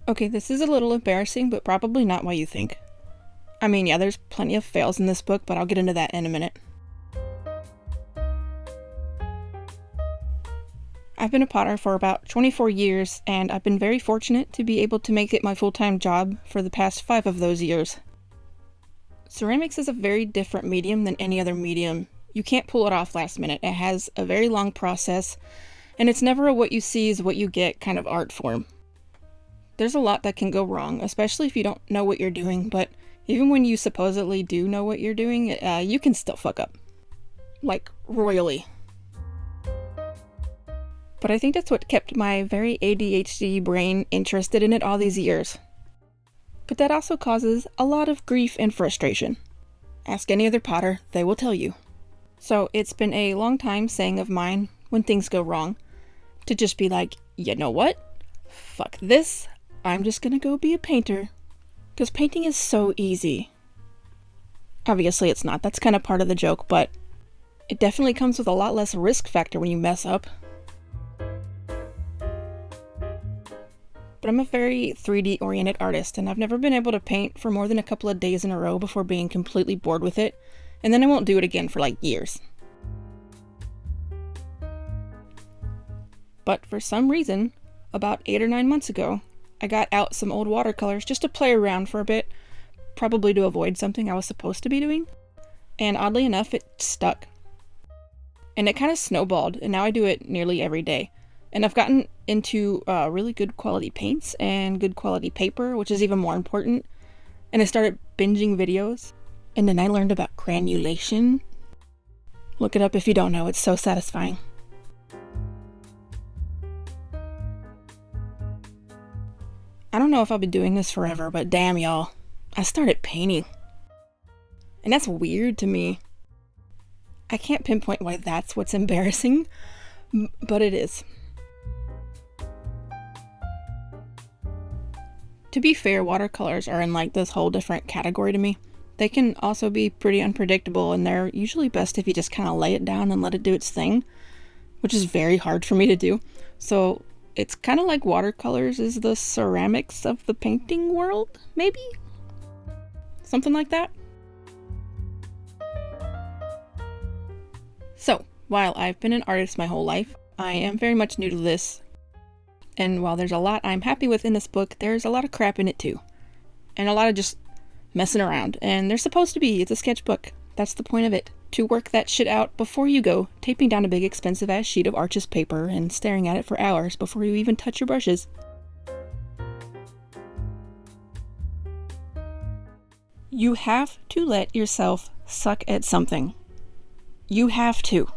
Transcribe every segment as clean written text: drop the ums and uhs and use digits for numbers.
Okay, this is a little embarrassing, but probably not what you think. I mean, yeah, there's plenty of fails in this book, but I'll get into that in a minute. I've been a potter for about 24 years, and I've been very fortunate to be able to make it my full-time job for the past 5 of those years. Ceramics is a very different medium than any other medium. You can't pull it off last minute. It has a very long process, and it's never a what you see is what you get kind of art form. There's a lot that can go wrong, especially if you don't know what you're doing, but even when you supposedly do know what you're doing, you can still fuck up. Like, royally. But I think that's what kept my very ADHD brain interested in it all these years. But that also causes a lot of grief and frustration. Ask any other potter, they will tell you. So it's been a long time saying of mine, when things go wrong, to just be like, you know what? Fuck this. I'm just gonna go be a painter. Because painting is so easy. Obviously it's not, that's kind of part of the joke, but it definitely comes with a lot less risk factor when you mess up. But I'm a very 3D oriented artist, and I've never been able to paint for more than a couple of days in a row before being completely bored with it, and then I won't do it again for like years. But for some reason, about 8 or 9 months ago, I got out some old watercolors just to play around for a bit, probably to avoid something I was supposed to be doing, and oddly enough, it stuck. And it kind of snowballed, and now I do it nearly every day. And I've gotten into really good quality paints and good quality paper, which is even more important. And I started binging videos. And then I learned about granulation. Look it up if you don't know, it's so satisfying. I don't know if I'll be doing this forever, but damn y'all, I started painting. And that's weird to me. I can't pinpoint why that's what's embarrassing, but it is. To be fair, watercolors are in like this whole different category to me. They can also be pretty unpredictable, and they're usually best if you just kind of lay it down and let it do its thing, which is very hard for me to do. So it's kind of like watercolors is the ceramics of the painting world, maybe? Something like that. So, while I've been an artist my whole life, I am very much new to this. And while there's a lot I'm happy with in this book, there's a lot of crap in it too. And a lot of just messing around. And they're supposed to be. It's a sketchbook. That's the point of it. To work that shit out before you go, taping down a big expensive ass sheet of Arches paper and staring at it for hours before you even touch your brushes. You have to let yourself suck at something. You have to.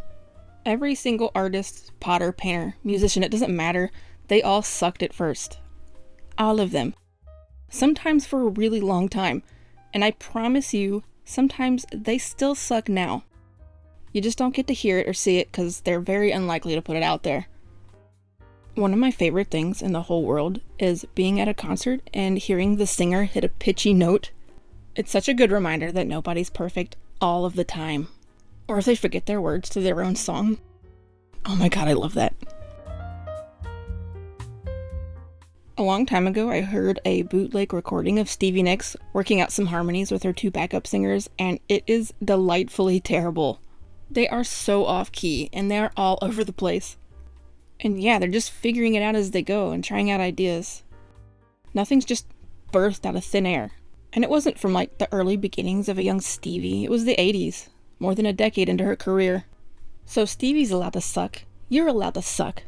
Every single artist, potter, painter, musician, it doesn't matter. They all sucked at first. All of them. Sometimes for a really long time. And I promise you, sometimes they still suck now. You just don't get to hear it or see it because they're very unlikely to put it out there. One of my favorite things in the whole world is being at a concert and hearing the singer hit a pitchy note. It's such a good reminder that nobody's perfect all of the time. Or if they forget their words to their own song. Oh my god, I love that. A long time ago, I heard a bootleg recording of Stevie Nicks working out some harmonies with her 2 backup singers, and it is delightfully terrible. They are so off-key, and they are all over the place. And yeah, they're just figuring it out as they go and trying out ideas. Nothing's just birthed out of thin air. And it wasn't from like the early beginnings of a young Stevie, it was the 80s, more than a decade into her career. So Stevie's allowed to suck. You're allowed to suck.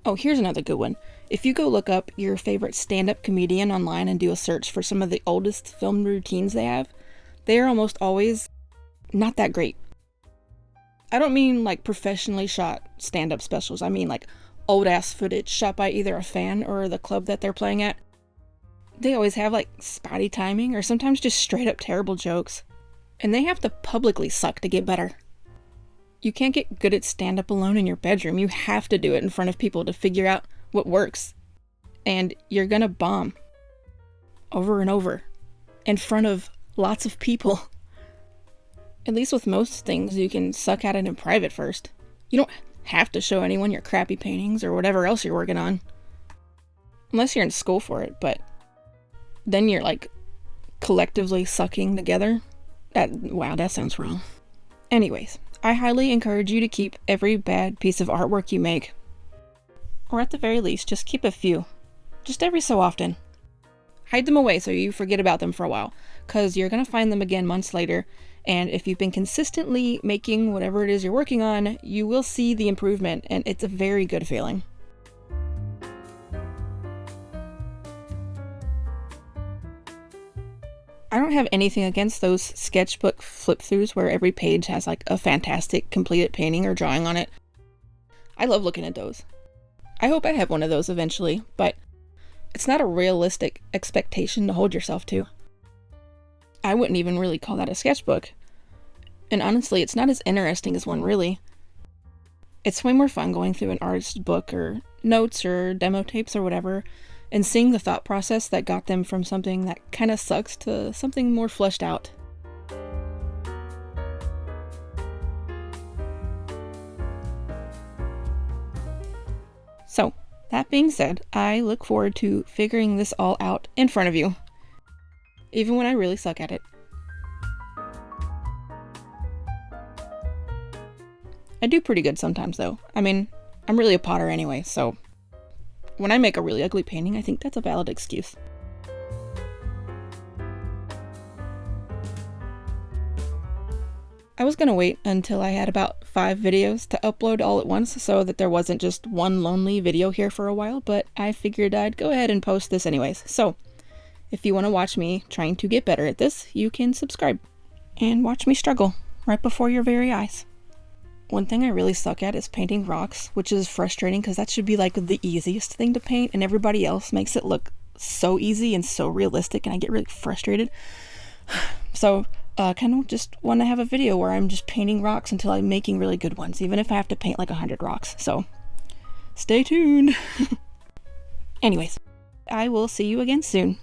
Oh, here's another good one. If you go look up your favorite stand-up comedian online and do a search for some of the oldest filmed routines they have, they are almost always not that great. I don't mean like professionally shot stand-up specials. I mean like old-ass footage shot by either a fan or the club that they're playing at. They always have like spotty timing or sometimes just straight-up terrible jokes. And they have to publicly suck to get better. You can't get good at stand-up alone in your bedroom. You have to do it in front of people to figure out what works. And you're gonna bomb. Over and over. In front of lots of people. At least with most things, you can suck at it in private first. You don't have to show anyone your crappy paintings or whatever else you're working on. Unless you're in school for it, but then you're like collectively sucking together. Wow, that sounds wrong. Anyways, I highly encourage you to keep every bad piece of artwork you make. Or at the very least, just keep a few. Just every so often. Hide them away so you forget about them for a while, because you're going to find them again months later, and if you've been consistently making whatever it is you're working on, you will see the improvement, and it's a very good feeling. I don't have anything against those sketchbook flip-throughs where every page has like a fantastic completed painting or drawing on it. I love looking at those. I hope I have one of those eventually, but it's not a realistic expectation to hold yourself to. I wouldn't even really call that a sketchbook. And honestly, it's not as interesting as one, really. It's way more fun going through an artist's book or notes or demo tapes or whatever, and seeing the thought process that got them from something that kind of sucks to something more fleshed out. So, that being said, I look forward to figuring this all out in front of you, even when I really suck at it. I do pretty good sometimes, though. I mean, I'm really a potter anyway, so when I make a really ugly painting, I think that's a valid excuse. I was gonna wait until I had about 5 videos to upload all at once so that there wasn't just one lonely video here for a while, but I figured I'd go ahead and post this anyways. So, if you want to watch me trying to get better at this, you can subscribe and watch me struggle right before your very eyes. One thing I really suck at is painting rocks, which is frustrating because that should be like the easiest thing to paint, and everybody else makes it look so easy and so realistic, and I get really frustrated. So, kind of just want to have a video where I'm just painting rocks until I'm making really good ones, even if I have to paint like 100 rocks. So, stay tuned. Anyways, I will see you again soon.